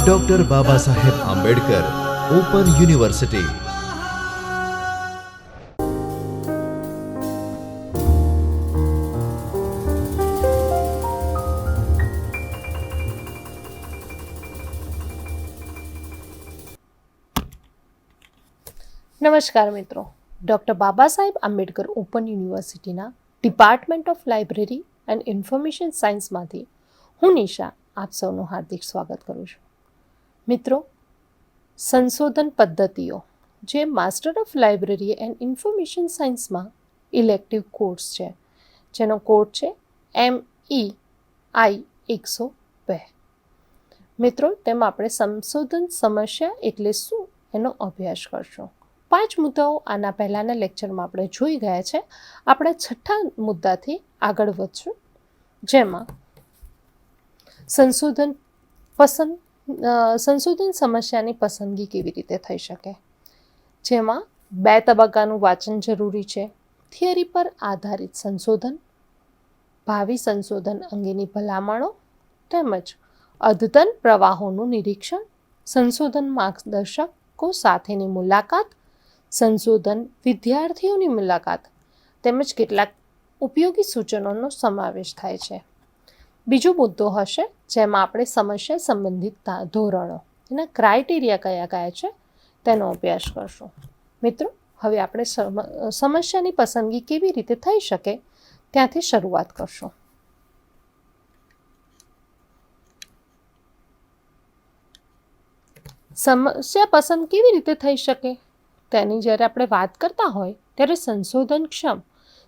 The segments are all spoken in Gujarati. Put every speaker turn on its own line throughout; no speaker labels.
Doctor Baba Saheb Ambedkar open university.
નમસ્કાર મિત્રો, ડૉક્ટર બાબા સાહેબ આંબેડકર ઓપન યુનિવર્સિટીના department of library and information સાયન્સમાંથી હું નિશા આપ સૌનું હાર્દિક સ્વાગત કરું છું. મિત્રો, સંશોધન પદ્ધતિઓ જે master of library and information સાયન્સમાં ઇલેક્ટિવ કોર્સ છે, જેનો કોડ છે MEI 102. મિત્રો, તેમાં આપણે સંશોધન સમસ્યા એટલે શું એનો અભ્યાસ કરશું. 5 મુદ્દાઓ આના પહેલાંના લેક્ચરમાં આપણે જોઈ ગયા છે. આપણે 6થા મુદ્દાથી આગળ વધશું, જેમાં સંશોધન સમસ્યાની પસંદગી કેવી રીતે થઈ શકે, જેમાં 2 તબક્કાનું વાંચન જરૂરી છે, થિયરી પર આધારિત સંશોધન, ભાવિ સંશોધન અંગેની ભલામણો તેમજ અદ્યતન પ્રવાહોનું નિરીક્ષણ, સંશોધન માર્ગદર્શકો સાથેની મુલાકાત, સંશોધન વિદ્યાર્થીઓની મુલાકાત તેમજ કેટલાક ઉપયોગી સૂચનોનો સમાવેશ થાય છે. બીજો મુદ્દો હશે જેમાં આપણે સમસ્યા સંબંધિત ધોરણો, એના ક્રાઇટેરિયા કયા કયા છે તેનો અભ્યાસ કરશું. મિત્રો, હવે આપણે સમસ્યાની પસંદગી કેવી રીતે થઈ શકે ત્યાંથી શરૂઆત કરશું. સમસ્યા પસંદ કેવી રીતે થઈ શકે તેની જ્યારે આપણે વાત કરતા હોય ત્યારે સંશોધનક્ષમ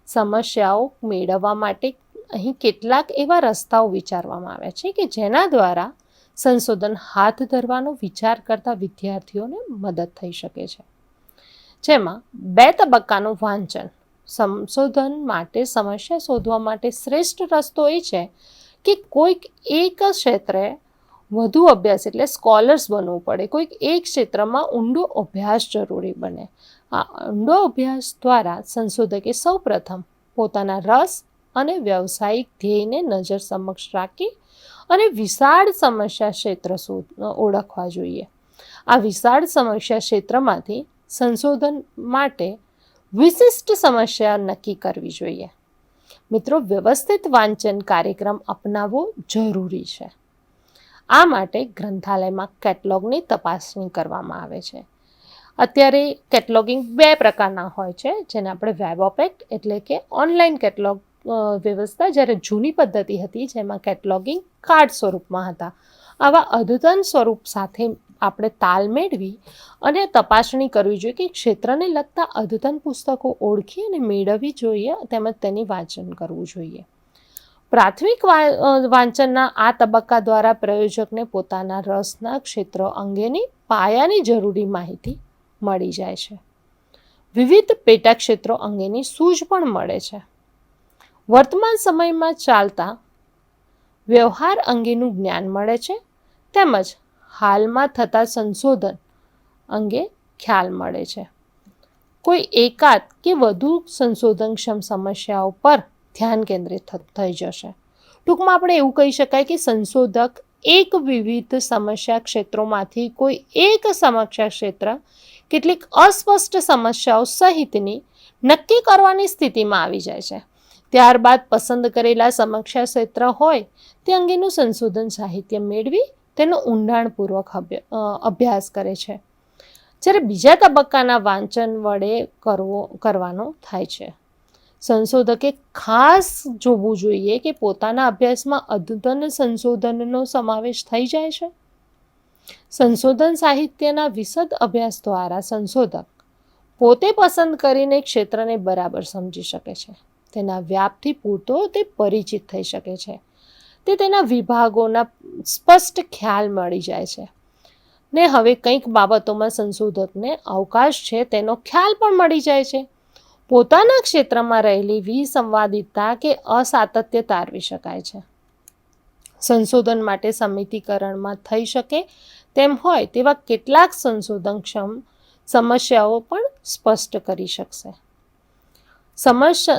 સમસ્યાઓ મેળવવા માટે અહીં કેટલાક એવા રસ્તાઓ વિચારવામાં આવ્યા છે કે જેના દ્વારા સંશોધન હાથ ધરવાનો વિચાર કરતા વિદ્યાર્થીઓને મદદ થઈ શકે છે. જેમાં 2 તબક્કાનું વાંચન. સંશોધન માટે સમસ્યા શોધવા માટે શ્રેષ્ઠ રસ્તો એ છે કે કોઈક એક ક્ષેત્રે વધુ અભ્યાસ એટલે સ્કોલર્સ બનવું પડે, કોઈક એક ક્ષેત્રમાં ઊંડો અભ્યાસ જરૂરી બને. આ ઊંડો અભ્યાસ દ્વારા સંશોધકે સૌપ્રથમ પોતાના રસ અને વ્યવસાયિક ધ્યેયને નજર સમક્ષ રાખી અને વિશાળ સમસ્યા ક્ષેત્ર ઓળખવા જોઈએ. આ વિશાળ સમસ્યા ક્ષેત્રમાંથી સંશોધન માટે વિશિષ્ટ સમસ્યા નક્કી કરવી જોઈએ. મિત્રો, વ્યવસ્થિત વાંચન કાર્યક્રમ અપનાવવો જરૂરી છે. આ માટે ગ્રંથાલયમાં કેટલોગની તપાસણી કરવામાં આવે છે. અત્યારે કેટલોગિંગ 2 પ્રકારના હોય છે, જેને આપણે વેબ ઓપેક્ટ એટલે કે ઓનલાઈન કેટલોગ વ્યવસ્થા, જ્યારે જૂની પદ્ધતિ હતી જેમાં કેટલોગિંગ કાર્ડ સ્વરૂપમાં હતા. આવા અદ્યતન સ્વરૂપ સાથે આપણે તાલ મેળવી અને તપાસણી કરવી જોઈએ કે ક્ષેત્રને લગતા અદ્યતન પુસ્તકો ઓળખી અને મેળવવી જોઈએ તેમજ તેની વાંચન કરવું જોઈએ. પ્રાથમિક વાંચનના આ તબક્કા દ્વારા પ્રયોજકને પોતાના રસના ક્ષેત્ર અંગેની પાયાની જરૂરી માહિતી મળી જાય છે. વિવિધ પેટા ક્ષેત્રો અંગેની સૂઝ પણ મળે છે. વર્તમાન સમયમાં ચાલતા વ્યવહાર અંગેનું જ્ઞાન મળે છે તેમજ હાલમાં થતા સંશોધન અંગે ખ્યાલ મળે છે. કોઈ એકાદ કે વધુ સંશોધનક્ષમ સમસ્યાઓ પર ધ્યાન કેન્દ્રિત થઈ જશે. ટૂંકમાં આપણે એવું કહી શકાય કે સંશોધક એક વિવિધ સમસ્યા ક્ષેત્રોમાંથી કોઈ એક સમસ્યા ક્ષેત્ર કેટલીક અસ્પષ્ટ સમસ્યાઓ સહિતની નક્કી કરવાની સ્થિતિમાં આવી જાય છે. ત્યારબાદ પસંદ કરેલા સમસ્યા ક્ષેત્ર હોય તે અંગેનું સંશોધન સાહિત્ય મેળવી તેનો ઊંડાણપૂર્વક અભ્યાસ કરે છે. જ્યારે બીજા તબક્કાના વાંચન વડે કરવાનો થાય છે. સંશોધકે ખાસ જોવું જોઈએ કે પોતાના અભ્યાસમાં અદ્યતન સંશોધનનો સમાવેશ થઈ જાય છે. સંશોધન સાહિત્યના વિશદ અભ્યાસ દ્વારા સંશોધક પોતે પસંદ કરીને ક્ષેત્રને બરાબર સમજી શકે છે. તેના વ્યાપથી પૂરતો તે પરિચિત થઈ શકે છે. તે તેના વિભાગોના સ્પષ્ટ ખ્યાલ મળી જાય છે ને હવે કંઈક બાબતોમાં સંશોધકને અવકાશ છે તેનો ખ્યાલ પણ મળી જાય છે. પોતાના ક્ષેત્રમાં રહેલી વિસંવાદિતતા કે અસાતત્ય તારવી શકાય છે. સંશોધન માટે સમિતિકરણમાં થઈ શકે તેમ હોય તેવા કેટલાક સંશોધનક્ષમ સમસ્યાઓ પણ સ્પષ્ટ કરી શકશે.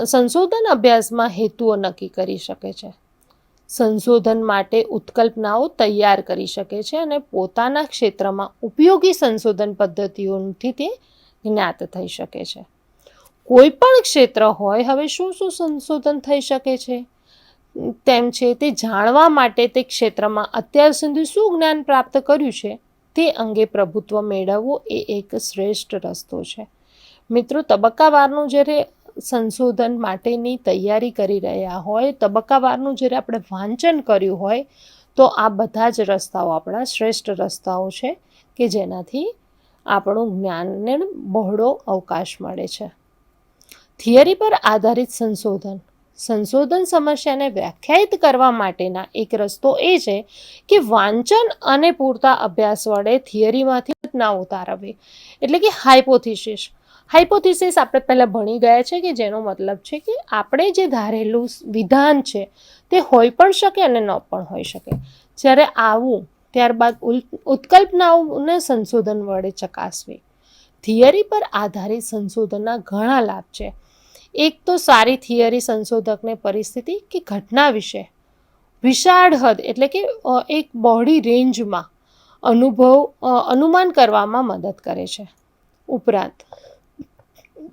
સંશોધન અભ્યાસમાં હેતુઓ નક્કી કરી શકે છે. સંશોધન માટે ઉત્કલ્પનાઓ તૈયાર કરી શકે છે અને પોતાના ક્ષેત્રમાં ઉપયોગી સંશોધન પદ્ધતિઓથી તે જ્ઞાત થઈ શકે છે. કોઈ પણ ક્ષેત્ર હોય, હવે શું શું સંશોધન થઈ શકે છે તેમ છે તે જાણવા માટે તે ક્ષેત્રમાં અત્યાર સુધી શું જ્ઞાન પ્રાપ્ત કર્યું છે તે અંગે પ્રભુત્વ મેળવવું એ એક શ્રેષ્ઠ રસ્તો છે. મિત્રો, તબક્કાવારનું જ્યારે સંશોધન માટેની તૈયારી કરી રહ્યા હોય, તબક્કાવારનું જ્યારે આપણે વાંચન કર્યું હોય, તો આ બધા જ રસ્તાઓ આપણા શ્રેષ્ઠ રસ્તાઓ છે કે જેનાથી આપણું જ્ઞાનને બહોળો અવકાશ મળે છે. થિયરી પર આધારિત સંશોધન સમસ્યાને વ્યાખ્યાયિત કરવા માટેના એક રસ્તો એ છે કે વાંચન અને પૂરતા અભ્યાસ વડે થિયરીમાંથી ઘટનાઓ તારવવી, એટલે કે હાઇપોથિસિસ. હાઇપોથિસિસ આપણે પહેલાં ભણી ગયા છે કે જેનો મતલબ છે કે આપણે જે ધારેલું વિધાન છે તે હોઈ પણ શકે અને ન પણ હોઈ શકે. જ્યારે આવું ત્યારબાદ ઉત્કલ્પનાઓને સંશોધન વડે ચકાસવી. થિયરી પર આધારિત સંશોધનના ઘણા લાભ છે. એક તો સારી થિયરી સંશોધકને પરિસ્થિતિ કે ઘટના વિશે વિશાળ હદ, એટલે કે એક બહોળી રેન્જમાં અનુમાન કરવામાં મદદ કરે છે. ઉપરાંત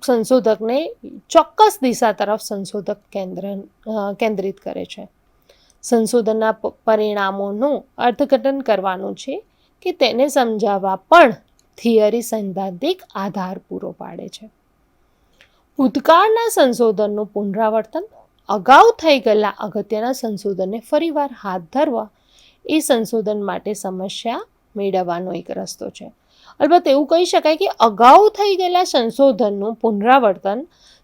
સંશોધકને ચોક્કસ દિશા તરફ કેન્દ્રિત કરે છે. સંશોધનના પરિણામોનું અર્થઘટન કરવાનું છે કે તેને સમજાવવા પણ થિયરી સૈદ્ધાંતિક આધાર પૂરો પાડે છે. ભૂતકાળના સંશોધનનું પુનરાવર્તન, અગાઉ થઈ ગયેલા અગત્યના સંશોધનને ફરીવાર હાથ ધરવા એ સંશોધન માટે સમસ્યા મેળવવાનો એક રસ્તો છે. અલબત્ત એવું કહી શકાય કે અગાઉ થઈ ગયેલા સંશોધનનું પુનરાવર્તન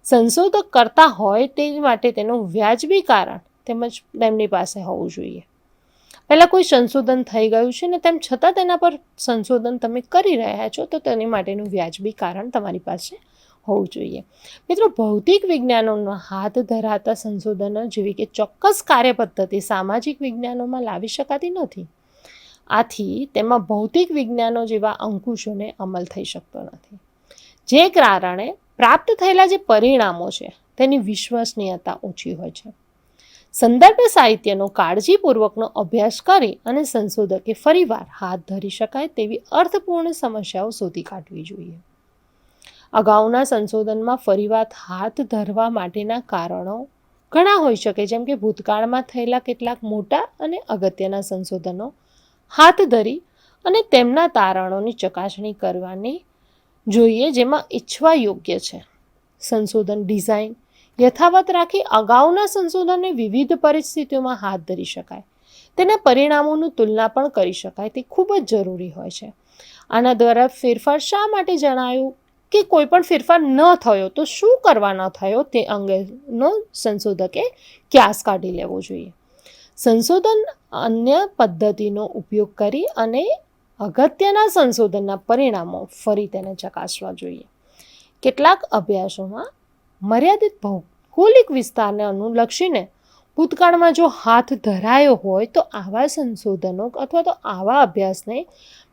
સંશોધક કરતા હોય તે માટે તેનું વ્યાજબી કારણ તેમજ તેમની પાસે હોવું જોઈએ. પહેલાં કોઈ સંશોધન થઈ ગયું છે ને તેમ છતાં તેના પર સંશોધન તમે કરી રહ્યા છો તો તેની માટેનું વ્યાજબી કારણ તમારી પાસે હોવું જોઈએ. મિત્રો, ભૌતિક વિજ્ઞાનોમાં હાથ ધરાતા સંશોધનો જેવી કે ચોક્કસ કાર્યપદ્ધતિ સામાજિક વિજ્ઞાનોમાં લાવી શકાતી નથી. આથી તેમાં ભૌતિક વિજ્ઞાનો જેવા અંકુશોને અમલ થઈ શકતો નથી, જે કારણે પ્રાપ્ત થયેલા જે પરિણામો છે તેની વિશ્વસનીયતા ઓછી હોય છે. સંદર્ભ સાહિત્યનો કાળજીપૂર્વકનો અભ્યાસ કરી અને સંશોધકે ફરીવાર હાથ ધરી શકાય તેવી અર્થપૂર્ણ સમસ્યાઓ શોધી કાઢવી જોઈએ. અગાઉના સંશોધનમાં ફરીવાર હાથ ધરવા માટેના કારણો ઘણા હોઈ શકે, જેમ કે ભૂતકાળમાં થયેલા કેટલાક મોટા અને અગત્યના સંશોધનો હાથ ધરી અને તેમના તારણોની ચકાસણી કરવાની જોઈએ, જેમાં ઈચ્છવા યોગ્ય છે. સંશોધન ડિઝાઇન યથાવત રાખી અગાઉના સંશોધનને વિવિધ પરિસ્થિતિઓમાં હાથ ધરી શકાય, તેના પરિણામોની તુલના પણ કરી શકાય તે ખૂબ જ જરૂરી હોય છે. આના દ્વારા ફેરફાર શા માટે જણાયું કે કોઈ પણ ફેરફાર ન થયો તો શું કરવા ન થયો તે અંગેનો સંશોધકે ક્યાસ કાઢી લેવો જોઈએ. સંશોધન અન્ય પદ્ધતિનો ઉપયોગ કરી અને અગત્યના સંશોધનના પરિણામો ફરી તેને ચકાસવા જોઈએ. કેટલાક અભ્યાસોમાં મર્યાદિત ભૌગોલિક વિસ્તારને અનુલક્ષીને ભૂતકાળમાં જો હાથ ધરાયો હોય તો આવા સંશોધનો અથવા તો આવા અભ્યાસને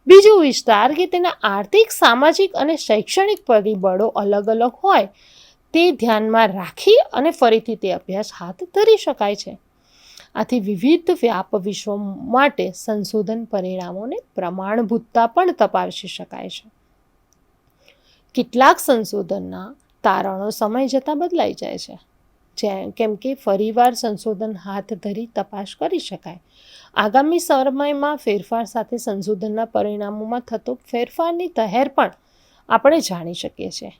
બીજો વિસ્તાર કે તેના આર્થિક, સામાજિક અને શૈક્ષણિક પરિબળો અલગ અલગ હોય તે ધ્યાનમાં રાખી અને ફરીથી તે અભ્યાસ હાથ ધરી શકાય છે. આથી વિવિધ વ્યાપ વિશ્વો માટે સંશોધન પરિણામોને પ્રમાણભૂતતા પણ તપાસી શકાય છે. કેટલાક સંશોધનના તારણો સમય જતાં બદલાઈ જાય છે, કેમ કે ફરીવાર સંશોધન હાથ ધરી તપાસ કરી શકાય. આગામી સમયમાં ફેરફાર સાથે સંશોધનના પરિણામોમાં થતો ફેરફારની તહેર પણ આપણે જાણી શકીએ છીએ.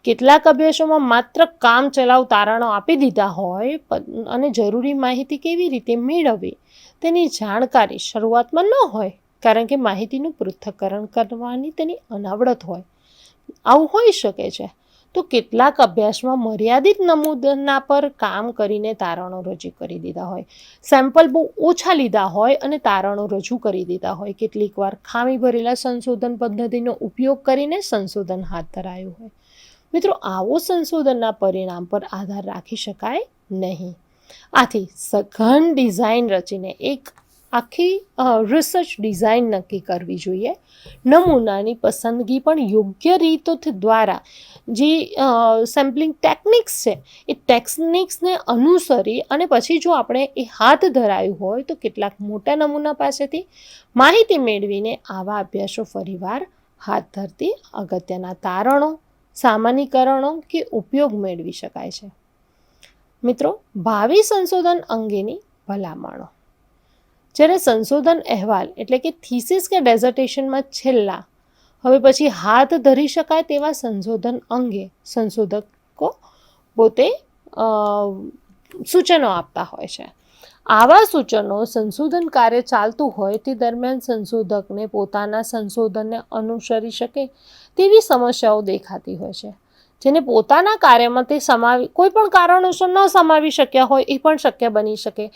કેટલાક અભ્યાસોમાં માત્ર કામચલાઉ તારણો આપી દીધા હોય અને જરૂરી માહિતી કેવી રીતે મેળવવી તેની જાણકારી શરૂઆતમાં ન હોય, કારણ કે માહિતીનું પૃથ્થકરણ કરવાની તેની અનાવડત હોય. આવું હોઈ શકે છે. તો કેટલાક અભ્યાસમાં મર્યાદિત નમૂના પર કામ કરીને તારણો રજૂ કરી દીધા હોય, સેમ્પલ બહુ ઓછા લીધા હોય અને તારણો રજૂ કરી દીધા હોય. કેટલીક વાર ખામી ભરેલા સંશોધન પદ્ધતિનો ઉપયોગ કરીને સંશોધન હાથ ધરાયું હોય. મિત્રો, આવો સંશોધનના પરિણામ પર આધાર રાખી શકાય નહીં. આથી સઘન ડિઝાઇન રચીને એક આખી રિસર્ચ ડિઝાઇન નક્કી કરવી જોઈએ. નમૂનાની પસંદગી પણ યોગ્ય રીતો દ્વારા જે સેમ્પલિંગ ટેકનિક્સ છે એ ટેકનિક્સને અનુસરી અને પછી જો આપણે એ હાથ ધરાયું હોય તો કેટલાક મોટા નમૂના પાસેથી માહિતી મેળવીને આવા અભ્યાસો ફરીવાર હાથ ધરતી અગત્યના તારણો, સામાન્યીકરણો કે ઉપયોગ મેળવી શકાય છે. મિત્રો, ભાવિ સંશોધન અંગેની ભલામણો. જ્યારે સંશોધન અહેવાલ એટલે કે થીસીસ કે ડેઝર્ટેશનમાં છેલ્લા હવે પછી હાથ ધરી શકાય તેવા સંશોધન અંગે સંશોધકો પોતે સૂચનો આપતા હોય છે. આવા સૂચનો સંશોધન કાર્ય ચાલતું હોય તે દરમિયાન સંશોધકને પોતાના સંશોધનને અનુસરી શકે તેવી સમસ્યાઓ દેખાતી હોય છે, જેને પોતાના કાર્યમાં તે કોઈ પણ કારણોસર ન સમાવી શક્યા હોય એ પણ શક્ય બની શકે.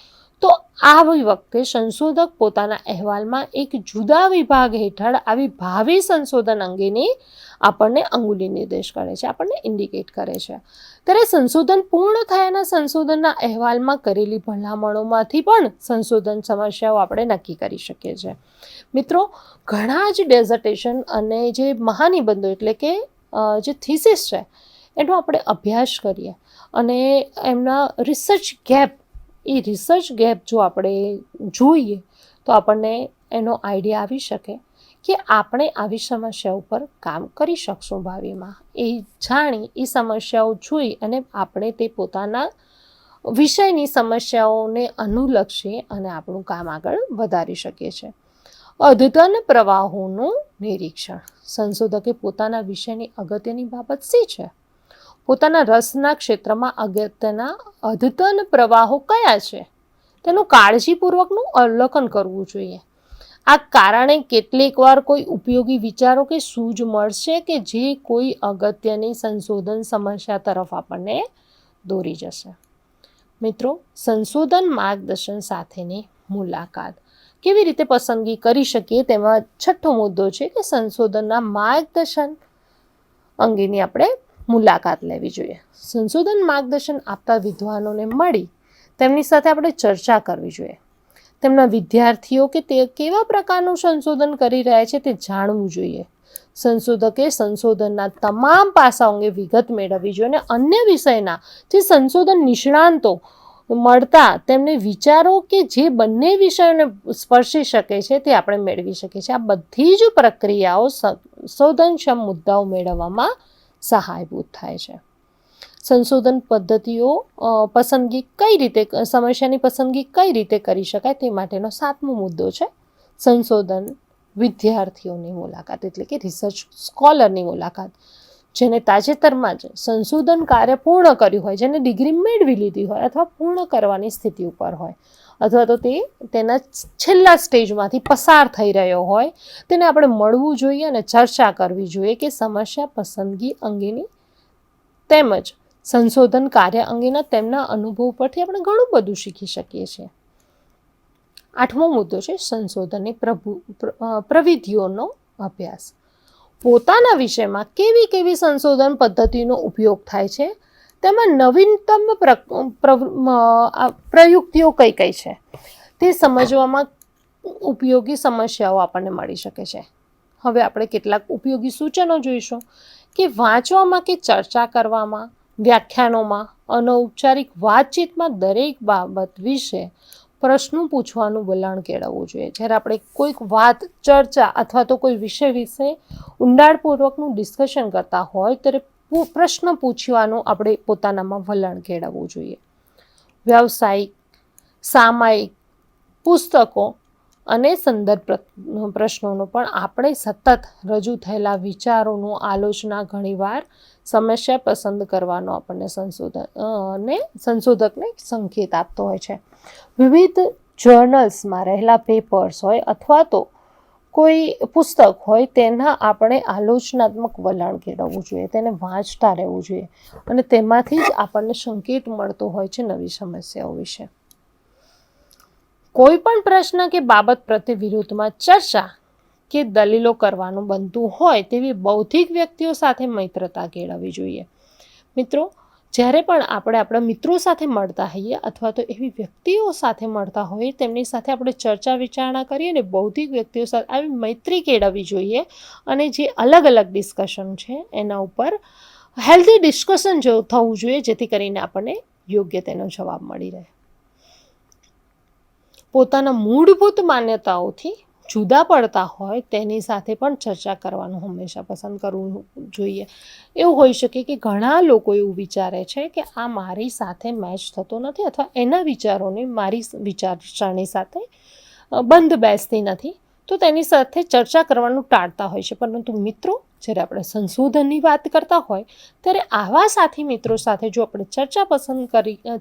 તો આવી વખતે સંશોધક પોતાના અહેવાલમાં એક જુદા વિભાગ હેઠળ આવી ભાવિ સંશોધન અંગેની આપણને અંગુલી નિર્દેશ કરે છે, આપણને ઇન્ડિકેટ કરે છે. ત્યારે સંશોધન પૂર્ણ થયાના સંશોધનના અહેવાલમાં કરેલી ભલામણોમાંથી પણ સંશોધન સમસ્યાઓ આપણે નક્કી કરી શકીએ છીએ. મિત્રો, ઘણા જ ડેઝર્ટેશન અને જે મહાનિબંધો એટલે કે જે થીસીસ છે એનો આપણે અભ્યાસ કરીએ અને એમના રિસર્ચ ગેપ જો આપણે જોઈએ તો આપણને એનો આઈડિયા આવી શકે કે આપણે આવી સમસ્યા ઉપર કામ કરી શકશું ભાવિમાં. એ જાણી એ સમસ્યાઓ જોઈ અને આપણે તે પોતાના વિષયની સમસ્યાઓને અનુલક્ષી અને આપણું કામ આગળ વધારી શકીએ છીએ. અદ્યતન પ્રવાહોનું નિરીક્ષણ. સંશોધકે પોતાના વિષયની અગત્યની બાબત શી છે? પોતાના રસના ક્ષેત્રમાં અગત્યના અદ્યતન પ્રવાહો કયા છે તેનું કાળજીપૂર્વકનું અવલોકન કરવું જોઈએ. આ કારણે કેટલીક વાર કોઈ ઉપયોગી વિચારો કે સૂઝ મળશે કે જે કોઈ અગત્યની સંશોધન સમસ્યા તરફ આપણને દોરી જશે. મિત્રો, સંશોધન માર્ગદર્શન સાથેની મુલાકાત કેવી રીતે પસંદગી કરી શકીએ તેમાં છઠ્ઠો મુદ્દો છે કે સંશોધનના માર્ગદર્શન અંગેની આપણે મુલાકાત લેવી જોઈએ. સંશોધન માર્ગદર્શન આપતા વિદ્વાનોને મળી તેમની સાથે આપણે ચર્ચા કરવી જોઈએ. તેમના વિદ્યાર્થીઓ કે તે કેવા પ્રકારનું સંશોધન કરી રહ્યા છે તે જાણવું જોઈએ. સંશોધકે સંશોધનના તમામ પાસાઓ અંગે વિગત મેળવવી જોઈએ અને અન્ય વિષયના જે સંશોધન નિષ્ણાંતો મળતા તેમને વિચારો કે જે બંને વિષયોને સ્પર્શી શકે છે તે આપણે મેળવી શકીએ છીએ. આ બધી જ પ્રક્રિયાઓ સંશોધનક્ષમ મુદ્દાઓ મેળવવામાં સહાયભૂત થાય છે. સંશોધન પદ્ધતિઓ સમસ્યાની પસંદગી કઈ રીતે કરી શકાય તે માટેનો 7મો મુદ્દો છે સંશોધન વિદ્યાર્થીઓની મુલાકાત એટલે કે રિસર્ચ સ્કોલરની મુલાકાત. જેને તાજેતરમાં જ સંશોધન કાર્ય પૂર્ણ કર્યું હોય, જેને ડિગ્રી મેળવી લીધી હોય અથવા પૂર્ણ કરવાની સ્થિતિ ઉપર હોય અથવા તો તે તેના છેલ્લા સ્ટેજમાંથી પસાર થઈ રહ્યો હોય તેને આપણે મળવું જોઈએ અને ચર્ચા કરવી જોઈએ કે સમસ્યા પસંદગી અંગેની તેમજ સંશોધન કાર્ય અંગેના તેમના અનુભવ પરથી આપણે ઘણું બધું શીખી શકીએ છીએ. 8મો મુદ્દો છે સંશોધનની પ્રવિધિઓનો અભ્યાસ. પોતાના વિષયમાં કેવી સંશોધન પદ્ધતિનો ઉપયોગ થાય છે તેમાં નવીનતમ પ્રયુક્તિઓ કઈ છે તે સમજવામાં ઉપયોગી સમસ્યાઓ આપણને મળી શકે છે. હવે આપણે કેટલાક ઉપયોગી સૂચનો જોઈશું કે વાંચવામાં કે ચર્ચા કરવામાં, વ્યાખ્યાનોમાં, અનૌપચારિક વાતચીતમાં દરેક બાબત વિશે પ્રશ્નો પૂછવાનું વલણ કેળવવું જોઈએ. જ્યારે આપણે કોઈક વાત, ચર્ચા અથવા તો કોઈ વિષય વિશે ઊંડાણપૂર્વકનું ડિસ્કશન કરતા હોય ત્યારે પ્રશ્ન પૂછવાનું આપણે પોતાનામાં વલણ કેળવવું જોઈએ. વ્યાવસાયિક, સામાયિક, પુસ્તકો અને સંદર્ભ પ્રશ્નોનો પણ આપણે સતત રજૂ થયેલા વિચારોનું આલોચના ઘણીવાર સમસ્યા પસંદ કરવાનો આપણને સંશોધકને સંકેત આપતો હોય છે. વિવિધ જર્નલ્સમાં રહેલા પેપર્સ હોય અથવા તો કોઈ પુસ્તક હોય તેના આપણે આલોચનાત્મક વલણ કેળવવું જોઈએ, તેને વાંચતા રહેવું જોઈએ અને તેમાંથી જ આપણને સંકેત મળતો હોય છે નવી સમસ્યાઓ વિશે. કોઈ પણ પ્રશ્ન કે બાબત પ્રત્યે વિરોધમાં ચર્ચા કે દલીલો કરવાનું બનતું હોય તેવી બૌદ્ધિક વ્યક્તિઓ સાથે મિત્રતા કેળવવી જોઈએ. મિત્રો, જ્યારે પણ આપણે આપણા મિત્રો સાથે મળતા હોઈએ અથવા તો એવી વ્યક્તિઓ સાથે મળતા હોઈએ તેમની સાથે આપણે ચર્ચા વિચારણા કરીએ ને બૌદ્ધિક વ્યક્તિઓ સાથે આવી મૈત્રી કેળવવી જોઈએ અને જે અલગ અલગ ડિસ્કશન છે એના ઉપર હેલ્ધી ડિસ્કશન જો થવું જોઈએ જેથી કરીને આપણને યોગ્ય તેનો જવાબ મળી રહે. પોતાના મૂળભૂત માન્યતાઓથી જુદા પડતા હોય તેની સાથે પણ ચર્ચા કરવાનું હંમેશા પસંદ કરવું જોઈએ. એવું હોઈ શકે કે ઘણા લોકો એવું વિચારે છે કે આ મારી સાથે મેચ થતો નથી અથવા એના વિચારોને મારી વિચારસરણી સાથે બંધ બેસતી નથી, તો તેની સાથે ચર્ચા કરવાનું ટાળતા હોય છે. પરંતુ મિત્રો, જ્યારે આપણે સંશોધનની વાત કરતા હોય ત્યારે આવા સાથી મિત્રો સાથે જો આપણે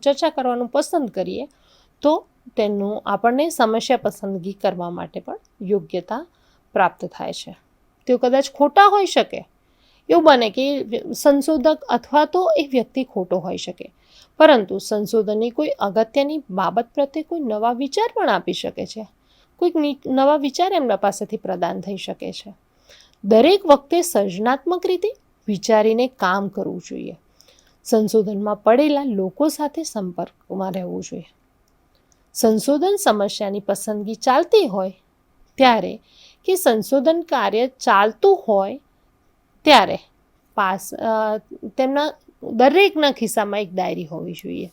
ચર્ચા કરવાનું પસંદ કરીએ તો તેનું આપણને સમસ્યા પસંદગી કરવા માટે પણ યોગ્યતા પ્રાપ્ત થાય છે. તેઓ કદાચ ખોટા હોઈ શકે, એવું બને કે સંશોધક અથવા તો એ વ્યક્તિ ખોટો હોઈ શકે, પરંતુ સંશોધનની કોઈ અગત્યની બાબત પ્રત્યે કોઈ નવા વિચાર પણ આપી શકે છે, કોઈક નવા વિચાર એમના પાસેથી પ્રદાન થઈ શકે છે. દરેક વખતે સર્જનાત્મક રીતે વિચારીને કામ કરવું જોઈએ. સંશોધનમાં પડેલા લોકો સાથે સંપર્કમાં રહેવું જોઈએ. સંશોધન સમસ્યાની પસંદગી ચાલતી હોય ત્યારે કે સંશોધન કાર્ય ચાલતું હોય ત્યારે તેમના દરેકના ખિસ્સામાં એક ડાયરી હોવી જોઈએ.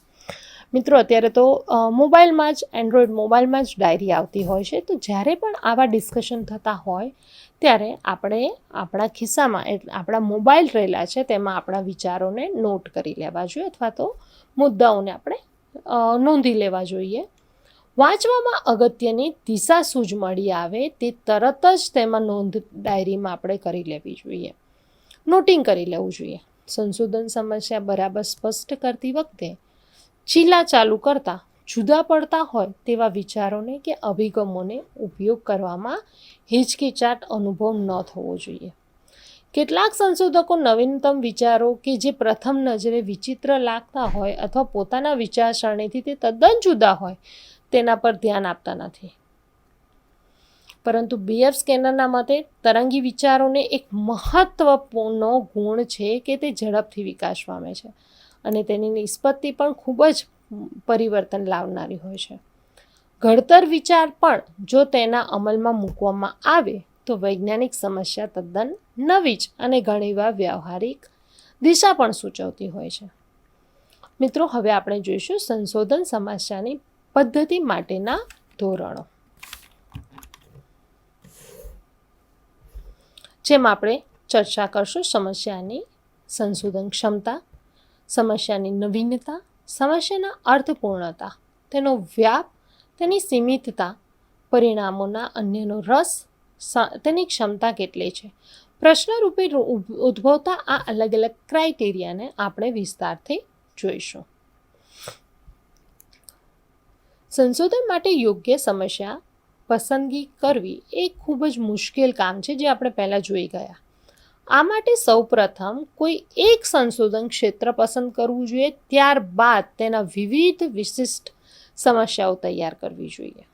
મિત્રો, અત્યારે તો મોબાઈલમાં જ એન્ડ્રોઈડ મોબાઈલમાં જ ડાયરી આવતી હોય છે. તો જ્યારે પણ આવા ડિસ્કશન થતા હોય ત્યારે આપણે આપણા ખિસ્સામાં આપણા મોબાઈલ રહેલા છે તેમાં આપણા વિચારોને નોટ કરી લેવા જોઈએ અથવા તો મુદ્દાઓને આપણે નોંધી લેવા જોઈએ. વાંચવામાં અગત્યની દિશાસૂઝ મળી આવે તે તરત જ તેમાં નોંધ ડાયરીમાં આપણે કરી લેવી જોઈએ, નોટિંગ કરી લેવું જોઈએ. સંશોધન સમસ્યા બરાબર સ્પષ્ટ કરતી વખતે ચીલા ચાલુ કરતા જુદા પડતા હોય તેવા વિચારોને કે અભિગમોને ઉપયોગ કરવામાં હિચકિચાટ અનુભવ ન થવો જોઈએ. કેટલાક સંશોધકો નવીનતમ વિચારો કે જે પ્રથમ નજરે વિચિત્ર લાગતા હોય અથવા પોતાના વિચારસરણીથી તે તદ્દન જુદા હોય તેના પર ધ્યાન આપતા નથી. પરંતુ બીએફ સ્કેનરના મતે તરંગી વિચારોને એક મહત્વપૂર્ણ ગુણ છે કે તે ઝડપથી વિકાસ પામે છે અને તેની નિષ્પત્તિ પણ ખૂબ જ પરિવર્તન લાવનારી હોય છે. ઘડતર વિચાર પણ જો તેના અમલમાં મૂકવામાં આવે તો વૈજ્ઞાનિક સમસ્યા તદ્દન નવી જ અને ઘણીવાર વ્યવહારિક દિશા પણ સૂચવતી હોય છે. મિત્રો, હવે આપણે જોઈશું સંશોધન સમસ્યાની પદ્ધતિ માટેના ધોરણો. જેમ આપણે ચર્ચા કરશું સમસ્યાની સંશોધન ક્ષમતા, સમસ્યાની નવીનતા, સમસ્યાના અર્થપૂર્ણતા, તેનો વ્યાપ, તેની સીમિતતા, પરિણામોના અન્યનો રસ, તેની ક્ષમતા કેટલી છે. પ્રશ્નરૂપે ઉદ્ભવતા આ અલગ અલગ ક્રાઇટેરિયાને આપણે વિસ્તારથી જોઈશું. સંશોધન માટે યોગ્ય સમસ્યા પસંદગી કરવી એ ખૂબ જ મુશ્કેલ કામ છે, જે આપણે પહેલાં જોઈ ગયા. આ માટે સૌપ્રથમ કોઈ એક સંશોધન ક્ષેત્ર પસંદ કરવું જોઈએ, ત્યારબાદ તેના વિવિધ વિશિષ્ટ સમસ્યાઓ તૈયાર કરવી જોઈએ.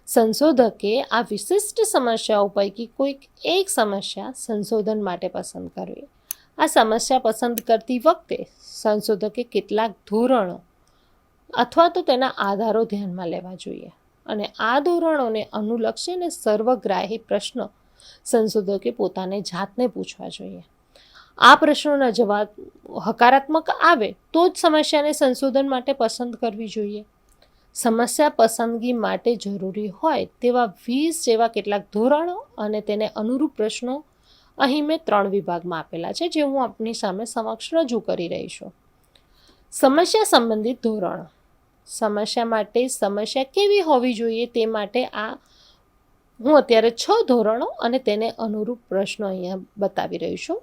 સંશોધકે આ વિશિષ્ટ સમસ્યાઓ પૈકી કોઈક એક સમસ્યા સંશોધન માટે પસંદ કરવી. આ સમસ્યા પસંદ કરતી વખતે સંશોધકે કેટલાક ધોરણો અથવા તો તેના આધારો ધ્યાનમાં લેવા જોઈએ અને આ ધોરણોને અનુલક્ષીને સર્વગ્રાહી પ્રશ્નો સંશોધકે પોતાને જાતને પૂછવા જોઈએ. આ પ્રશ્નોના જવાબ હકારાત્મક આવે તો જ સમસ્યાને સંશોધન માટે પસંદ કરવી જોઈએ. સમસ્યા પસંદગી માટે જરૂરી હોય તેવા 20 જેવા કેટલાક ધોરણો અને તેને અનુરૂપ પ્રશ્નો અહીં મેં 3 વિભાગમાં આપેલા છે, જે હું આપની સામે સમક્ષ રજૂ કરી રહી છું. સમસ્યા સંબંધિત ધોરણો. સમસ્યા માટે સમસ્યા કેવી હોવી જોઈએ તે માટે હું અત્યારે 6 ધોરણો અને તેને અનુરૂપ પ્રશ્નો અહીંયા બતાવી રહી છું.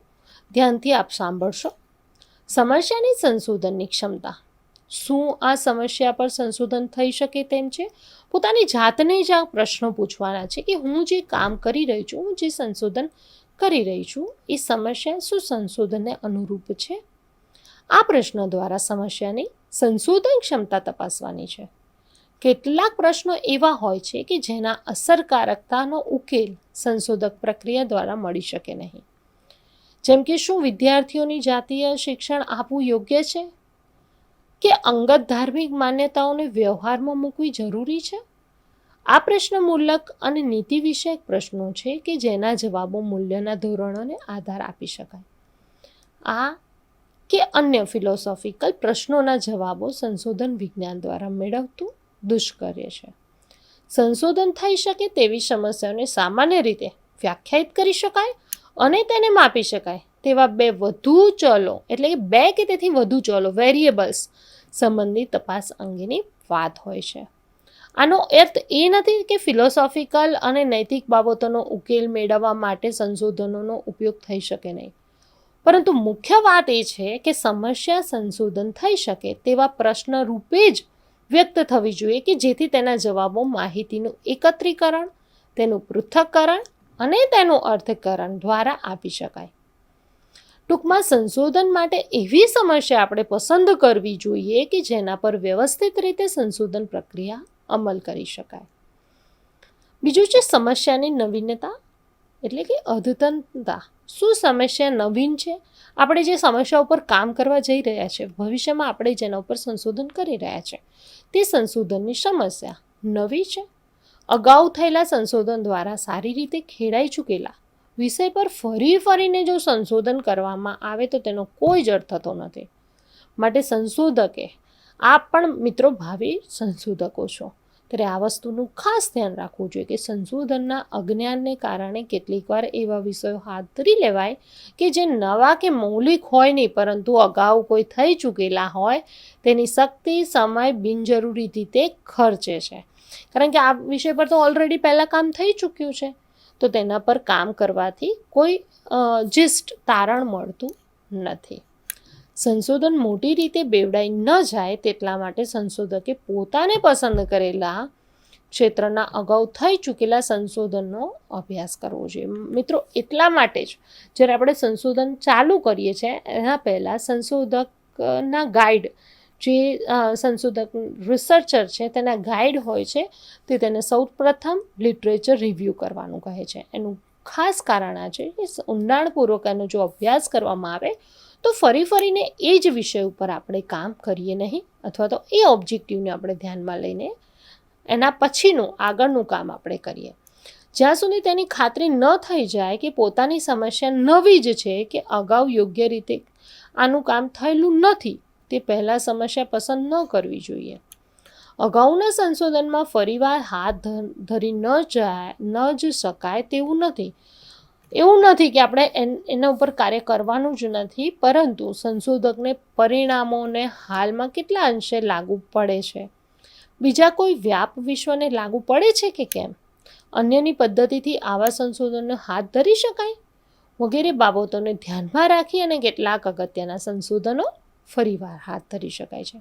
ધ્યાનથી આપ સાંભળશો. સમસ્યાની સંશોધનની ક્ષમતા. શું આ સમસ્યા પર સંશોધન થઈ શકે તેમ છે? પોતાની જાતને જ આ પ્રશ્નો પૂછવાના છે કે હું જે કામ કરી રહી છું, હું જે સંશોધન કરી રહી છું, એ સમસ્યા શું સંશોધનને અનુરૂપ છે? આ પ્રશ્ન દ્વારા સમસ્યાની સંશોધન ક્ષમતા તપાસવાની છે. કેટલાક પ્રશ્નો એવા હોય છે કે જેના અસરકારકતાનો ઉકેલ સંશોધક પ્રક્રિયા દ્વારા મળી શકે નહીં. જેમ કે શું વિદ્યાર્થીઓની જાતીય શિક્ષણ આપવું યોગ્ય છે કે અંગત ધાર્મિક માન્યતાઓને વ્યવહારમાં મૂકવી જરૂરી છે? આ પ્રશ્નમૂલક અને નીતિ વિષયક પ્રશ્નો છે કે જેના જવાબો મૂલ્યના ધોરણોને આધાર આપી શકાય. આ કે અન્ય ફિલોસોફિકલ પ્રશ્નોના જવાબો સંશોધન વિજ્ઞાન દ્વારા મેળવતું દુષ્કર્ય છે. સંશોધન થઈ શકે તેવી સમસ્યાઓને સામાન્ય રીતે વ્યાખ્યાયિત કરી શકાય અને તેને માપી શકાય તેવા વધુ ચલો એટલે કે બે કે તેથી વધુ ચલો વેરિયેબલ્સ સંબંધી તપાસ અંગેની વાત હોય છે. આનો અર્થ એ નથી કે ફિલોસોફિકલ અને નૈતિક બાબતોનો ઉકેલ મેળવવા માટે સંશોધનોનો ઉપયોગ થઈ શકે નહીં, પરંતુ મુખ્ય વાત એ છે કે સમસ્યા સંશોધન થઈ શકે તેવા પ્રશ્ન રૂપે જ વ્યક્ત થવી જોઈએ કે જેથી તેના જવાબો માહિતીનું એકત્રીકરણ, તેનું પૃથ્થકરણ અને તેનું અર્થકરણ દ્વારા આપી શકાય. ટૂંકમાં સંશોધન માટે એવી સમસ્યા આપણે પસંદ કરવી જોઈએ કે જેના પર વ્યવસ્થિત રીતે સંશોધન પ્રક્રિયા અમલ કરી શકાય. બીજું છે સમસ્યાની નવીનતા એટલે કે અદ્યતનતા. શું સમસ્યા નવીન છે? આપણે જે સમસ્યા ઉપર કામ કરવા જઈ રહ્યા છે, ભવિષ્યમાં આપણે જેના ઉપર સંશોધન કરી રહ્યા છે, તે સંશોધનની સમસ્યા નવી છે? અગાઉ થયેલા સંશોધન દ્વારા સારી રીતે ખેડાઈ ચૂકેલા વિષય પર ફરીને જો સંશોધન કરવામાં આવે તો તેનો કોઈ જ અર્થ થતો નથી. માટે સંશોધકે, આપ પણ મિત્રો ભાવિ સંશોધકો છો, ત્યારે આ વસ્તુનું ખાસ ધ્યાન રાખવું જોઈએ કે સંશોધનના અજ્ઞાનને કારણે કેટલીક વાર એવા વિષયો હાથ ધરી લેવાય કે જે નવા કે મૌલિક હોય નહીં, પરંતુ અગાઉ કોઈ થઈ ચૂકેલા હોય તેની શક્તિ, સમય બિનજરૂરી રીતે ખર્ચે છે. કારણ કે આ વિષય પર તો ઓલરેડી પહેલાં કામ થઈ ચૂક્યું છે, તો તેના પર કામ કરવાથી કોઈ તારણ મળતું નથી. સંશોધન મોટી રીતે બેવડાઈ ન જાય તેટલા માટે સંશોધકે પોતાને પસંદ કરેલા ક્ષેત્રના અગાઉ થઈ ચૂકેલા સંશોધનનો અભ્યાસ કરવો જોઈએ. મિત્રો, એટલા માટે જ જ્યારે આપણે સંશોધન ચાલુ કરીએ છીએ એના પહેલાં સંશોધકના ગાઈડ, જે સંશોધક રિસર્ચર છે તેના ગાઈડ હોય છે, તે તેને સૌપ્રથમ લિટરેચર રિવ્યૂ કરવાનું કહે છે. એનું ખાસ કારણ આ છે કે ઊંડાણપૂર્વક એનો જો અભ્યાસ કરવામાં આવે તો ફરીને એ જ વિષય ઉપર આપણે કામ કરીએ નહીં, અથવા તો એ ઓબ્જેક્ટિવને આપણે ધ્યાનમાં લઈને એના પછીનું આગળનું કામ આપણે કરીએ. જ્યાં સુધી તેની ખાતરી ન થઈ જાય કે પોતાની સમસ્યા નવી જ છે કે અગાઉ યોગ્ય રીતે આનું કામ થયેલું નથી, તે પહેલાં સમસ્યા પસંદ ન કરવી જોઈએ. અગાઉના સંશોધનમાં ફરીવાર હાથ ધરી ન જ શકાય તેવું નથી. એવું નથી કે આપણે એના ઉપર કાર્ય કરવાનું જ નથી, પરંતુ સંશોધકને પરિણામોને હાલમાં કેટલા અંશે લાગુ પડે છે, બીજા કોઈ વ્યાપ વિશ્વને લાગુ પડે છે કે કેમ, અન્યની પદ્ધતિથી આવા સંશોધનને હાથ ધરી શકાય વગેરે બાબતોને ધ્યાનમાં રાખી અને કેટલાક અગત્યના સંશોધનો ફરીવાર હાથ ધરી શકાય છે.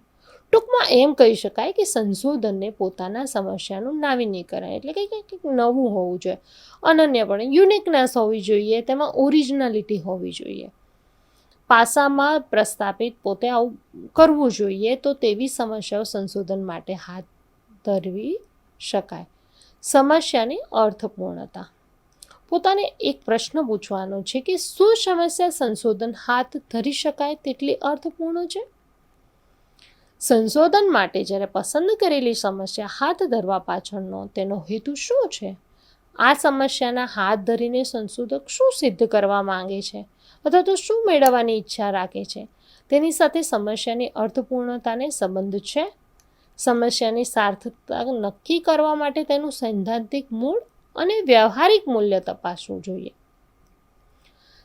ટૂંકમાં એમ કહી શકાય કે સંશોધનને પોતાના સમસ્યાનું નાવીન્યકરણ એટલે કંઈક નવું હોવું જોઈએ, અનન્યપણે યુનિકનેસ હોવી જોઈએ, તેમાં ઓરિજિનાલિટી હોવી જોઈએ, પાસામાં પ્રસ્થાપિત પોતે આવું કરવું જોઈએ, તો તેવી સમસ્યાઓ સંશોધન માટે હાથ ધરવી શકાય. સમસ્યાની અર્થપૂર્ણતા. પોતાને એક પ્રશ્ન પૂછવાનો છે કે શું સમસ્યા સંશોધન હાથ ધરી શકાય તેટલી અર્થપૂર્ણ છે? સંશોધન માટે જ્યારે પસંદ કરેલી સમસ્યા હાથ ધરવા પાછળનો તેનો હેતુ શું છે? આ સમસ્યાના હાથ ધરીને સંશોધક શું સિદ્ધ કરવા માંગે છે અથવા તો શું મેળવવાની ઈચ્છા રાખે છે, તેની સાથે સમસ્યાની અર્થપૂર્ણતાને સંબંધ છે. સમસ્યાની સાર્થકતા નક્કી કરવા માટે તેનું સૈદ્ધાંતિક મૂળ અને વ્યવહારિક મૂલ્ય તપાસવું જોઈએ.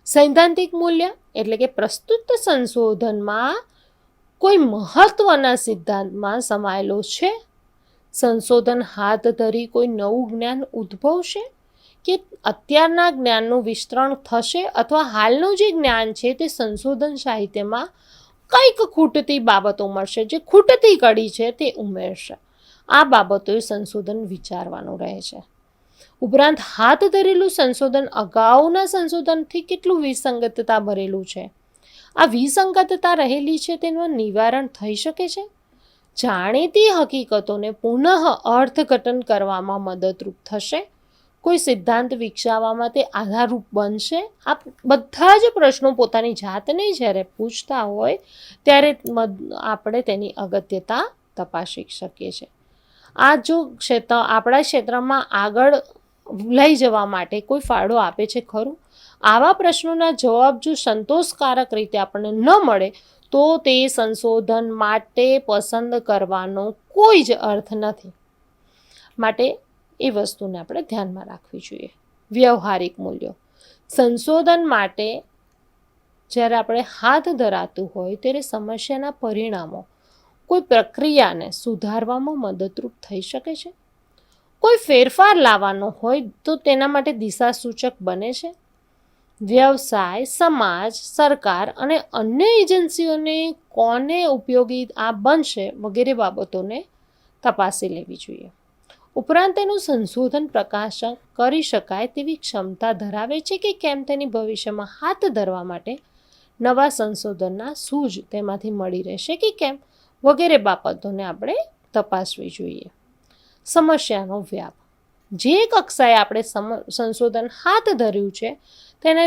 સૈદ્ધાંતિક મૂલ્ય એટલે કે પ્રસ્તુત સંશોધનમાં કોઈ મહત્વના સિદ્ધાંતમાં સમાયેલો છે, સંશોધન હાથ ધરી કોઈ નવું જ્ઞાન ઉદ્ભવશે કે અત્યારના જ્ઞાનનું વિસ્તરણ થશે, અથવા હાલનું જે જ્ઞાન છે તે સંશોધન સાહિત્યમાં કંઈક ખૂટતી બાબતો મળશે, જે ખૂટતી કડી છે તે ઉમેરશે. આ બાબતોએ સંશોધન વિચારવાનું રહે છે. ઉપરાંત હાથ ધરેલું સંશોધન અગાઉના સંશોધનથી કેટલું વિસંગતતા ભરેલું છે, આ વિસંગતતા રહેલી છે તેનું નિવારણ થઈ શકે છે. જાણીતી હકીકતોને પુનઃ અર્થઘટન કરવામાં મદદરૂપ થશે. કોઈ સિદ્ધાંત વિકસાવવામાં તે આધારરૂપ બનશે? આ બધા જ પ્રશ્નો પોતાની જાતને જ્યારે પૂછતા હોય ત્યારે આપણે તેની અગત્યતા તપાસી શકીએ છીએ. આ જો આપણા ક્ષેત્રમાં આગળ લઈ જવા માટે કોઈ ફાળો આપે છે ખરું? આવા પ્રશ્નોના જવાબ જો સંતોષકારક રીતે આપણને ન મળે તો તે સંશોધન માટે પસંદ કરવાનો કોઈ જ અર્થ નથી. માટે એ વસ્તુને આપણે ધ્યાનમાં રાખવી જોઈએ. વ્યવહારિક મૂલ્યો. સંશોધન માટે જ્યારે આપણે હાથ ધરાતું હોય ત્યારે સમસ્યાના પરિણામો કોઈ પ્રક્રિયાને સુધારવામાં મદદરૂપ થઈ શકે છે. કોઈ ફેરફાર લાવવાનો હોય તો તેના માટે દિશાસૂચક બને છે. વ્યવસાય, સમાજ, સરકાર અને અન્ય એજન્સીઓને કોને ઉપયોગી આ બનશે વગેરે બાબતોને તપાસી લેવી જોઈએ. ઉપરાંત તેનું સંશોધન પ્રકાશન કરી શકાય તેવી ક્ષમતા ધરાવે છે કે કેમ તેની ભવિષ્યમાં હાથ ધરવા માટે નવા સંશોધનના સૂઝ તેમાંથી મળી રહેશે કે કેમ વગેરે બાબતોને આપણે તપાસવી જોઈએ. સમસ્યાનો વ્યાપ. જે કક્ષાએ આપણે સંશોધન હાથ ધર્યું છે તેને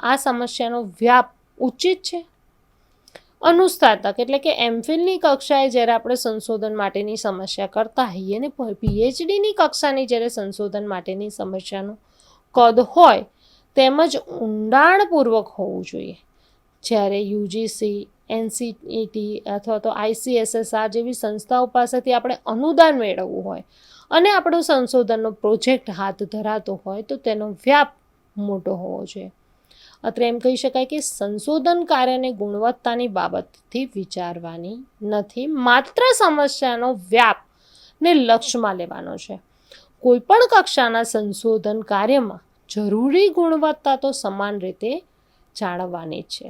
આ સમસ્યાનો વ્યાપ ઉચિત છે. અનુસ્નાતક એટલે કે એમફિલની કક્ષાએ જ્યારે આપણે સંશોધન માટેની સમસ્યા કરતા હોઈએ અને પીએચડીની કક્ષાની જ્યારે સંશોધન માટેની સમસ્યાનું કદ હોય તેમજ ઊંડાણપૂર્વક હોવું જોઈએ. જ્યારે યુજીસી, એનસીઈટી અથવા તો ICSSR જેવી સંસ્થાઓ પાસેથી આપણે અનુદાન મેળવવું હોય અને આપણો સંશોધનનો પ્રોજેક્ટ હાથ ધરાતો હોય તો તેનો વ્યાપ મોટો હોવો જોઈએ. અત્રે એમ કહી શકાય કે સંશોધન કાર્યને ગુણવત્તાની બાબતથી વિચારવાની નથી, માત્ર સમસ્યાનો વ્યાપને લક્ષ્યમાં લેવાનો છે. કોઈપણ કક્ષાના સંશોધન કાર્યમાં જરૂરી ગુણવત્તા તો સમાન રીતે જાળવવાની છે.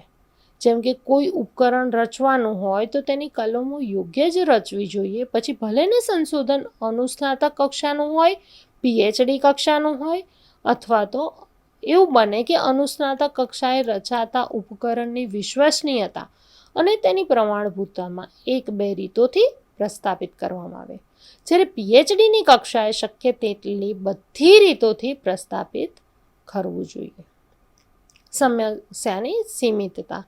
જેમ કે કોઈ ઉપકરણ રચવાનું હોય તો તેની કલમો યોગ્ય જ રચવી જોઈએ. પછી ભલે ને સંશોધન અનુસ્નાતક કક્ષાનું હોય, પીએચડી કક્ષાનું હોય અથવા તો એવું બને કે અનુસ્નાતક કક્ષાએ રચાતા ઉપકરણની વિશ્વસનીયતા અને તેની પ્રમાણભૂતતામાં 1-2 રીતોથી પ્રસ્થાપિત કરવામાં આવે, જ્યારે પીએચડીની કક્ષાએ શક્ય તેટલી બધી રીતોથી પ્રસ્થાપિત કરવું જોઈએ. સમસ્યાની સીમિતતા.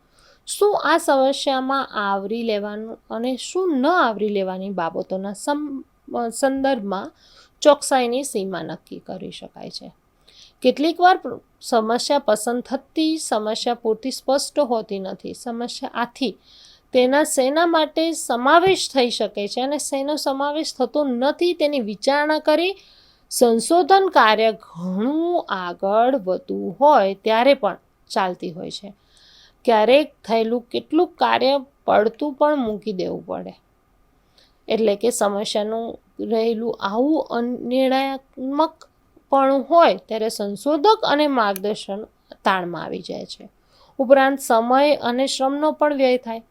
શું આ સમસ્યામાં આવરી લેવાનું અને શું ન આવરી લેવાની બાબતોના સંદર્ભમાં ચોકસાઈની સીમા નક્કી કરી શકાય છે. કેટલીક વાર સમસ્યા પસંદ થતી સમસ્યા પૂરતી સ્પષ્ટ હોતી નથી. સમસ્યા આથી તેના શેના માટે સમાવેશ થઈ શકે છે અને શેનો સમાવેશ થતો નથી તેની વિચારણા કરી સંશોધન કાર્ય ઘણું આગળ વધવું હોય ત્યારે પણ ચાલતી હોય છે. ક્યારેક થયેલું કેટલુંક કાર્ય પડતું પણ મૂકી દેવું પડે. એટલે કે સમસ્યાનું રહેલું આવું અનિર્ણયાત્મક પણ હોય ત્યારે સંશોધક અને માર્ગદર્શન તાણમાં આવી જાય છે. ઉપરાંત સમય અને શ્રમનો પણ વ્યય થાય.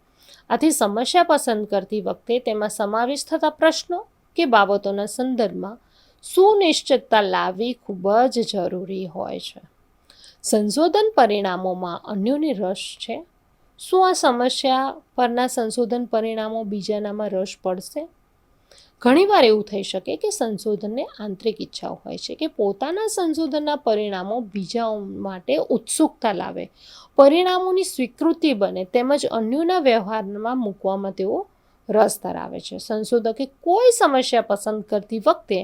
આથી સમસ્યા પસંદ કરતી વખતે તેમાં સમાવેશ થતા પ્રશ્નો કે બાબતોના સંદર્ભમાં સુનિશ્ચિતતા લાવવી ખૂબ જ જરૂરી હોય છે. સંશોધન પરિણામોમાં અન્યોને રસ છે. શું આ સમસ્યા પરના સંશોધન પરિણામો બીજાનામાં રસ પડશે? ઘણીવાર એવું થઈ શકે કે સંશોધનને આંતરિક ઈચ્છાઓ હોય છે કે પોતાના સંશોધનના પરિણામો બીજાઓ માટે ઉત્સુકતા લાવે, પરિણામોની સ્વીકૃતિ બને તેમજ અન્યોના વ્યવહારમાં મૂકવામાં તેઓ રસ ધરાવે છે. સંશોધકે કોઈ સમસ્યા પસંદ કરતી વખતે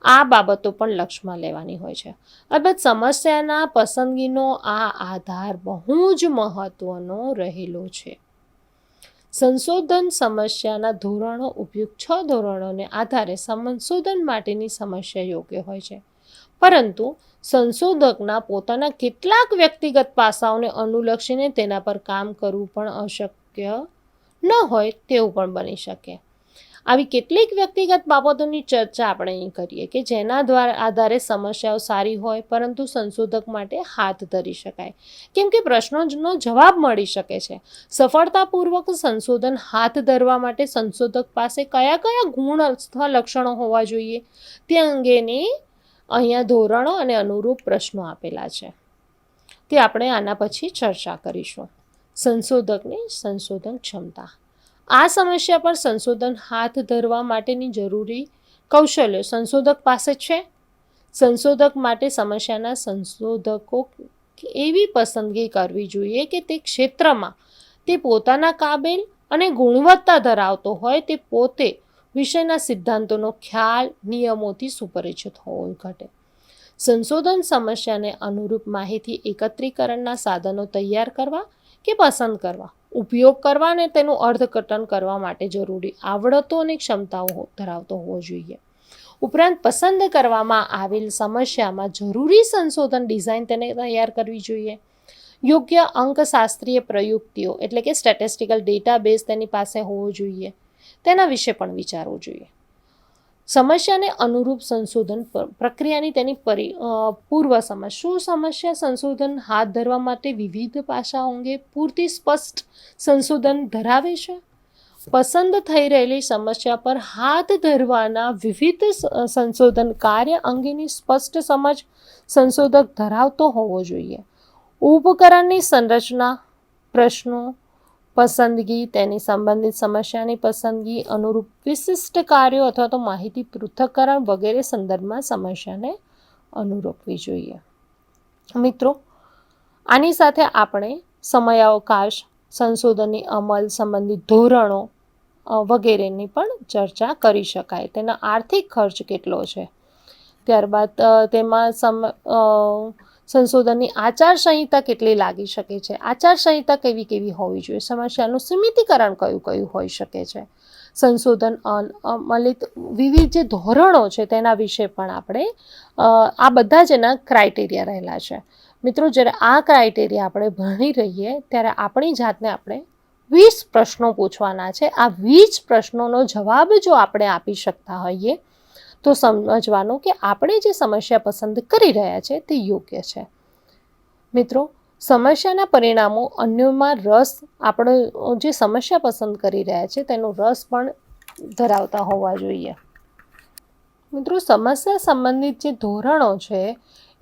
આ બાબતો પણ લક્ષ્યમાં લેવાની હોય છે. અલબત્ત સમસ્યાના પસંદગીનો આ આધાર બહુ જ મહત્વનો રહેલો છે. સંશોધન સમસ્યાના ધોરણો ઉપયુક્ત 6 ધોરણોને આધારે સંશોધન માટેની સમસ્યા યોગ્ય હોય છે, પરંતુ સંશોધકના પોતાના કેટલાક વ્યક્તિગત પાસાઓને અનુલક્ષીને તેના પર કામ કરવું પણ અશક્ય ન હોય તેવું પણ બની શકે. આવી કેટલીક વ્યક્તિગત બાબતોની ચર્ચા આપણે અહીં કરીએ કે જેના આધારે સમસ્યાઓ સારી હોય પરંતુ સંશોધક માટે હાથ ધરી શકાય, કેમ કે પ્રશ્નોનો જવાબ મળી શકે છે. સફળતાપૂર્વક સંશોધન હાથ ધરવા માટે સંશોધક પાસે કયા કયા ગુણ અથવા લક્ષણો હોવા જોઈએ તે અંગેની અહીંયા ધોરણો અને અનુરૂપ પ્રશ્નો આપેલા છે. તે આપણે આના પછી ચર્ચા કરીશું. સંશોધકની સંશોધન ક્ષમતા. આ સમસ્યા પર સંશોધન હાથ ધરવા માટેની જરૂરી કૌશલ્યો સંશોધક પાસે છે. સંશોધક માટે સમસ્યાના સંશોધકો એવી પસંદગી કરવી જોઈએ કે તે ક્ષેત્રમાં તે પોતાના કાબેલ અને ગુણવત્તા ધરાવતો હોય, તે પોતે વિષયના સિદ્ધાંતોનો ખ્યાલ, નિયમોથી સુપરિચિત હોવો ઘટે. સંશોધન સમસ્યાને અનુરૂપ માહિતી એકત્રીકરણના સાધનો તૈયાર કરવા કે પસંદ કરવા, ઉપયોગ કરવા અને તેનું અર્થઘટન કરવા માટે જરૂરી આવડતો અને ક્ષમતાઓ ધરાવતો હોવો જોઈએ. ઉપરાંત પસંદ કરવામાં આવેલ સમસ્યામાં જરૂરી સંશોધન ડિઝાઇન તેને તૈયાર કરવી જોઈએ. યોગ્ય અંકશાસ્ત્રીય પ્રયુક્તિઓ એટલે કે સ્ટેટિસ્ટિકલ ડેટાબેઝ તેની પાસે હોવો જોઈએ. તેના વિશે પણ વિચારવું જોઈએ. સમસ્યાને અનુરૂપ સંશોધન પ્રક્રિયાની તેની પૂર્વ સમજ. શું સમસ્યા સંશોધન હાથ ધરવા માટે વિવિધ પાસાઓ અંગે પૂરતી સ્પષ્ટ સંશોધન ધરાવે છે? પસંદ થઈ રહેલી સમસ્યા પર હાથ ધરવાના વિવિધ સંશોધન કાર્ય અંગેની સ્પષ્ટ સમજ સંશોધક ધરાવતો હોવો જોઈએ. ઉપકરણની સંરચના, પ્રશ્નો, પસંદગી, તેની સંબંધિત સમસ્યાની પસંદગી, અનુરૂપ વિશિષ્ટ કાર્યો અથવા તો માહિતી પૃથ્થકરણ વગેરે સંદર્ભમાં સમસ્યાને અનુરૂપવી જોઈએ. મિત્રો, આની સાથે આપણે સમયાવકાશ, સંશોધનની અમલ સંબંધિત ધોરણો વગેરેની પણ ચર્ચા કરી શકાય. તેના આર્થિક ખર્ચ કેટલો છે, ત્યારબાદ તેમાં સંશોધનની આચારસંહિતા કેટલી લાગી શકે છે, આચારસંહિતા કેવી હોવી જોઈએ, સમસ્યાનું સીમિતીકરણ કયું હોઈ શકે છે, સંશોધન અમલિત વિવિધ જે ધોરણો છે તેના વિશે પણ આપણે આ બધા જ એના ક્રાઇટેરિયા રહેલા છે. મિત્રો, જ્યારે આ ક્રાઇટેરિયા આપણે ભણી રહીએ ત્યારે આપણી જાતને આપણે 20 પ્રશ્નો પૂછવાના છે. આ 20 પ્રશ્નોનો જવાબ જો આપણે આપી શકતા હોઈએ તો સમજવાનું કે આપણે જે સમસ્યા પસંદ કરી રહ્યા છે તે યોગ્ય છે. મિત્રો, સમસ્યાના પરિણામો અન્યોમાં રસ, આપણે જે સમસ્યા પસંદ કરી રહ્યા છે તેનો રસ પણ ધરાવતા હોવા જોઈએ. મિત્રો, સમસ્યા સંબંધિત જે ધોરણો છે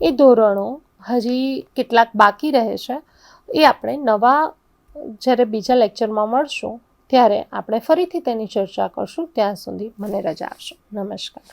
એ ધોરણો હજી કેટલાક બાકી રહે છે. એ આપણે જ્યારે બીજા લેક્ચરમાં મળશું ત્યારે આપણે ફરીથી તેની ચર્ચા કરશું. ત્યાં સુધી મને રજા આપશો. નમસ્કાર.